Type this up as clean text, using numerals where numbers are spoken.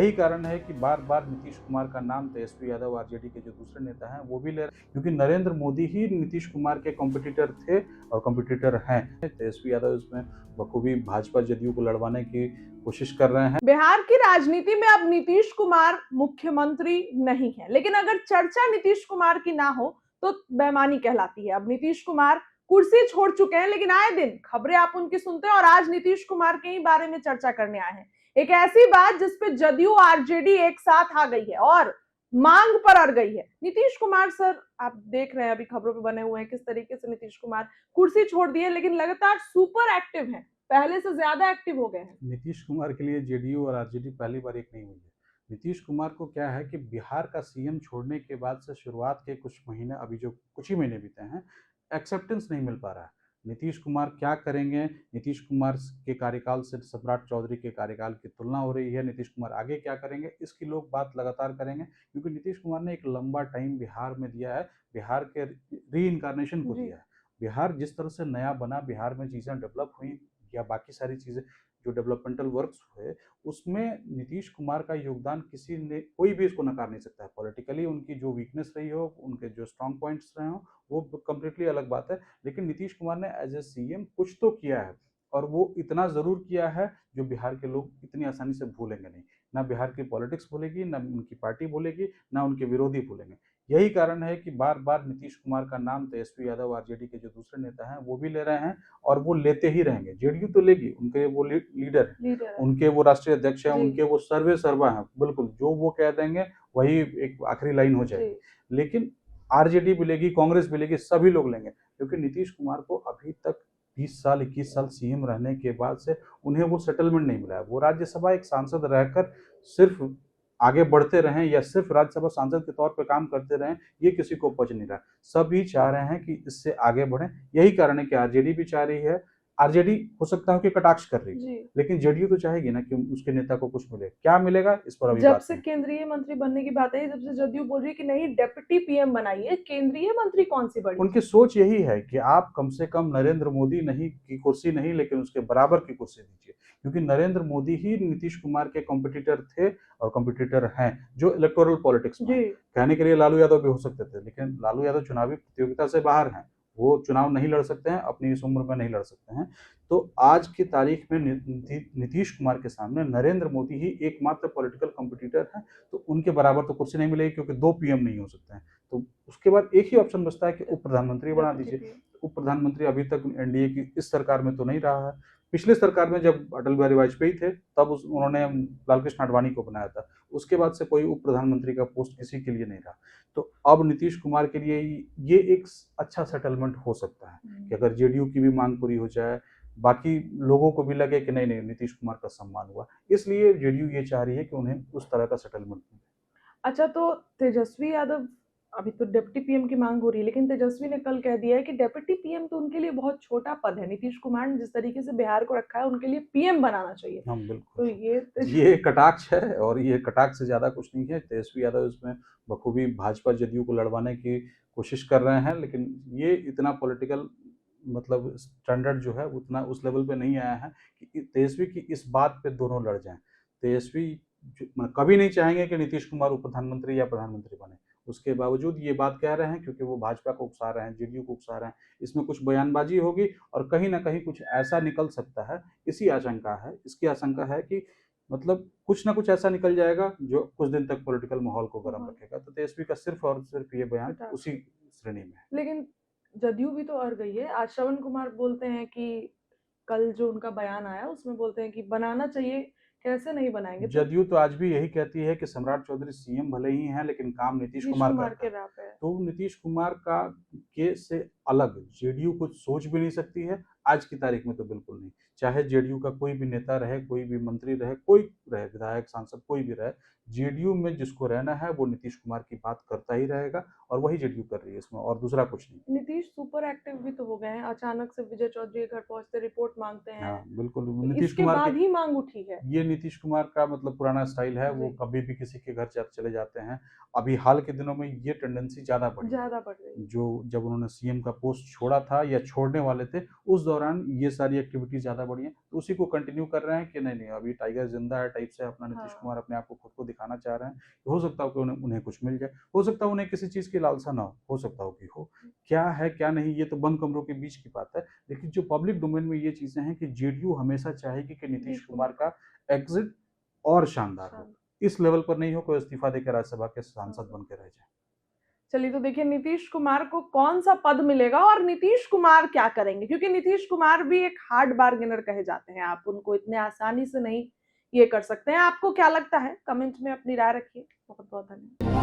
यही कारण है कि बार बार नीतीश कुमार का नाम तेजस्वी यादव आरजेडी के जो दूसरे नेता हैं वो भी ले रहे हैं, क्योंकि नरेंद्र मोदी ही नीतीश कुमार के कॉम्पिटिटर थे और कॉम्पिटिटर हैं। तेजस्वी यादव इसमें बखूबी भाजपा जदयू को लड़वाने की कोशिश कर रहे हैं। बिहार की राजनीति में अब नीतीश कुमार मुख्यमंत्री नहीं है, लेकिन अगर चर्चा नीतीश कुमार की ना हो तो बेईमानी कहलाती है। अब नीतीश कुमार कुर्सी छोड़ चुके हैं, लेकिन आए दिन खबरें आप उनकी सुनते हैं और आज नीतीश कुमार के ही बारे में चर्चा करने आए हैं। एक ऐसी बात जिस पे जदयू आरजेडी एक साथ आ गई है और मांग पर अड़ गई है। नीतीश कुमार सर, आप देख रहे हैं अभी खबरों पे बने हुए हैं किस तरीके से नीतीश कुमार कुर्सी छोड़ दिए, लेकिन लगातार सुपर एक्टिव हैं, पहले से ज्यादा एक्टिव हो गए हैं। नीतीश कुमार के लिए जेडीयू और आरजेडी पहली बार एक नहीं हुई है। नीतीश कुमार को क्या है कि बिहार का सीएम छोड़ने के बाद से शुरुआत के कुछ महीने, अभी जो कुछ ही महीने बीते हैं, एक्सेप्टेंस नहीं मिल पा रहा है। नीतीश कुमार क्या करेंगे? नीतीश कुमार के कार्यकाल से सम्राट चौधरी के कार्यकाल की तुलना हो रही है। नीतीश कुमार आगे क्या करेंगे, इसकी लोग बात लगातार करेंगे, क्योंकि नीतीश कुमार ने एक लंबा टाइम बिहार में दिया है, बिहार के री इनकारनेशन को दिया है। बिहार जिस तरह से नया बना, बिहार में चीज़ें डेवलप हुई या बाकी सारी चीज़ें जो डेवलपमेंटल वर्क्स हुए, उसमें नीतीश कुमार का योगदान किसी ने, कोई भी इसको नकार नहीं सकता है। पॉलिटिकली उनकी जो वीकनेस रही हो, उनके जो स्ट्रॉन्ग पॉइंट्स रहे हो, वो कम्प्लीटली अलग बात है। लेकिन नीतीश कुमार ने एज ए सीएम कुछ तो किया है, और वो इतना ज़रूर किया है जो बिहार के लोग इतनी आसानी से भूलेंगे नहीं। ना बिहार की पॉलिटिक्स भूलेगी, ना उनकी पार्टी भूलेगी, ना उनके विरोधी भूलेंगे। यही कारण है कि बार बार नीतीश कुमार का नाम तेजस्वी यादव आरजेडी के जो दूसरे नेता हैं वो भी ले रहे हैं, और वो लेते ही रहेंगे। जेडीयू तो लेगी, उनके वो लीडर हैं, उनके वो राष्ट्रीय अध्यक्ष हैं, उनके वो सर्वे सर्वा हैं। बिल्कुल जो वो कह देंगे वही एक आखिरी लाइन हो जाएगी। लेकिन आरजेडी भी लेगी, कांग्रेस भी लेगी, सभी लोग लेंगे, क्योंकि नीतीश कुमार को अभी तक 20 साल 21 साल सीएम रहने के बाद से उन्हें वो सेटलमेंट नहीं मिला है। वो राज्यसभा एक सांसद रहकर सिर्फ आगे बढ़ते रहें या सिर्फ राज्यसभा सांसद के तौर पे काम करते रहें, ये किसी को पच नहीं रहा। सभी चाह रहे हैं कि इससे आगे बढ़ें। यही कारण है कि आरजेडी भी चाह रही है। आरजेडी हो सकता है कि कटाक्ष कर रही है, लेकिन जेडीयू तो चाहेगी ना कि उसके नेता को कुछ मिले। क्या मिलेगा इस पर अभी जब बात से नहीं। केंद्रीय मंत्री बनने की बात है, जब से जदयू बोल रही है कि नहीं डेप्यूटी पीएम बनाइए, केंद्रीय मंत्री कौन सी बड़ी? उनकी सोच यही है कि आप कम से कम नरेंद्र मोदी नहीं की कुर्सी नहीं, लेकिन उसके बराबर की कुर्सी दीजिए, क्योंकि नरेंद्र मोदी ही नीतीश कुमार के कॉम्पिटिटर थे और कॉम्पिटिटर हैं जो इलेक्टोरल पॉलिटिक्स में। कहने के लिए लालू यादव भी हो सकते थे, लेकिन लालू यादव चुनावी प्रतियोगिता से बाहर हैं, वो चुनाव नहीं लड़ सकते हैं, अपनी इस उम्र में नहीं लड़ सकते हैं। तो आज की तारीख में नीतीश कुमार के सामने नरेंद्र मोदी ही एकमात्र पॉलिटिकल कॉम्पिटिटर हैं। तो उनके बराबर तो कुर्सी नहीं मिलेगी, क्योंकि 2 पीएम नहीं हो सकते हैं। तो उसके बाद एक ही ऑप्शन बचता है कि उप प्रधानमंत्री बना दीजिए। उप प्रधानमंत्री अभी तक एनडीए की इस सरकार में तो नहीं रहा है। पिछले सरकार में जब अटल बिहारी वाजपेयी थे, तब उन्होंने लालकृष्ण आडवाणी को बनाया था। उसके बाद से कोई उप प्रधानमंत्री का पोस्ट किसी के लिए नहीं रहा। तो अब नीतीश कुमार के लिए ये एक अच्छा सेटलमेंट हो सकता है कि अगर जेडीयू की भी मांग पूरी हो जाए, बाकी लोगों को भी लगे कि नहीं नहीं नीतीश कुमार का सम्मान हुआ, इसलिए जेडीयू ये चाह रही है कि उन्हें उस तरह का सेटलमेंट मिले। अच्छा, तो तेजस्वी यादव, अभी तो डिप्टी पीएम की मांग हो रही है, लेकिन तेजस्वी ने कल कह दिया है कि डिप्टी पीएम तो उनके लिए बहुत छोटा पद है। नीतीश कुमार ने जिस तरीके से बिहार को रखा है, उनके लिए पीएम बनाना चाहिए। हम बिल्कुल, तो ये कटाक्ष है, और ये कटाक्ष से ज्यादा कुछ नहीं है। तेजस्वी यादव इसमें बखूबी भाजपा जदयू को लड़वाने की कोशिश कर रहे हैं, लेकिन ये इतना पॉलिटिकल मतलब स्टैंडर्ड जो है उतना उस लेवल पे नहीं आया है कि तेजस्वी की इस बात पे दोनों लड़ जाएं। तेजस्वी कभी नहीं चाहेंगे कि नीतीश कुमार उप प्रधानमंत्री या प्रधानमंत्री बने। उसके बावजूद ये बात कह रहे हैं क्योंकि वो भाजपा को उकसा रहे हैं, जेडीयू को उकसा रहे हैं। इसमें कुछ बयानबाजी होगी और कहीं ना कहीं कुछ ऐसा निकल सकता है, इसकी आशंका है कि मतलब कुछ ना कुछ ऐसा निकल जाएगा जो कुछ दिन तक पॉलिटिकल माहौल को गर्म रखेगा। तो तेजस्वी का सिर्फ और सिर्फ ये बयान उसी श्रेणी में है। लेकिन जदयू भी तो अड़ गई है। आज श्रवण कुमार बोलते हैं कि कल जो उनका बयान आया उसमें बोलते हैं कि बनाना चाहिए, कैसे नहीं बनाएंगे? जदयू तो आज भी यही कहती है कि सम्राट चौधरी सीएम भले ही हैं, लेकिन काम नीतीश कुमार करता है। तो नीतीश कुमार का के से अलग जेडीयू कुछ सोच भी नहीं सकती है आज की तारीख में, तो बिल्कुल नहीं। चाहे जेडीयू का कोई भी नेता रहे, कोई भी मंत्री रहे, कोई रहे, विधायक सांसद कोई भी रहे, जेडीयू में जिसको रहना है वो नीतीश कुमार की बात करता ही रहेगा, और वही जेडीयू कर रही है इसमें, और दूसरा कुछ नहीं। नीतीश सुपर एक्टिव भी तो हो गए हैं। अचानक से विजय चौधरी घर पहुंचते रिपोर्ट मांगते हैं। हाँ बिल्कुल, तो नीतीश इसके कुमार बाद की ही मांग उठी है। ये नीतीश कुमार का मतलब पुराना स्टाइल है, वो कभी भी किसी के घर चले जाते हैं। अभी हाल के दिनों में ये टेंडेंसी ज्यादा बढ़ रही है। जो जब उन्होंने सीएम का पोस्ट छोड़ा था या छोड़ने वाले थे, उस दौरान ये सारी एक्टिविटी ज्यादा ज़्यादा बढ़ी हैं, तो उसी को कंटिन्यू कर रहे हैं कि नहीं, नहीं अभी टाइगर ज़िंदा है टाइप से अपना नीतीश हाँ। कुमार अपने आप को खुद को दिखाना चाह रहे हैं। हो सकता हो कि उन्हें उन्हें कुछ मिल जाए, हो सकता है उन्हें किसी चीज़ की लालसा ना हो सकता हो कि हो। क्या है, क्या नहीं, ये तो बंद कमरों के बीच की बात है। लेकिन जो पब्लिक डोमेन में ये चीज़ें हैं कि जेडीयू हमेशा चाहेगी कि नीतीश नीतीश कुमार कुमार का एग्ज़िट और शानदार हो। शांत इस लेवल पर नहीं हो कोई इस्तीफ़ा देके राज्यसभा के सांसद हाँ। बन के रह जाए। चलिए तो देखिए नीतीश कुमार को कौन-सा पद मिलेगा और नीतीश कुमार क्या करेंगे? क्योंकि नीतीश कुमार भी एक हार्ड बार्गेनर कहे जाते हैं। आप उनको इतने आसानी से नहीं ये कर सकते हैं। आपको क्या लगता है? कमेंट में अपनी राय रखिए। बहुत-बहुत धन्यवाद।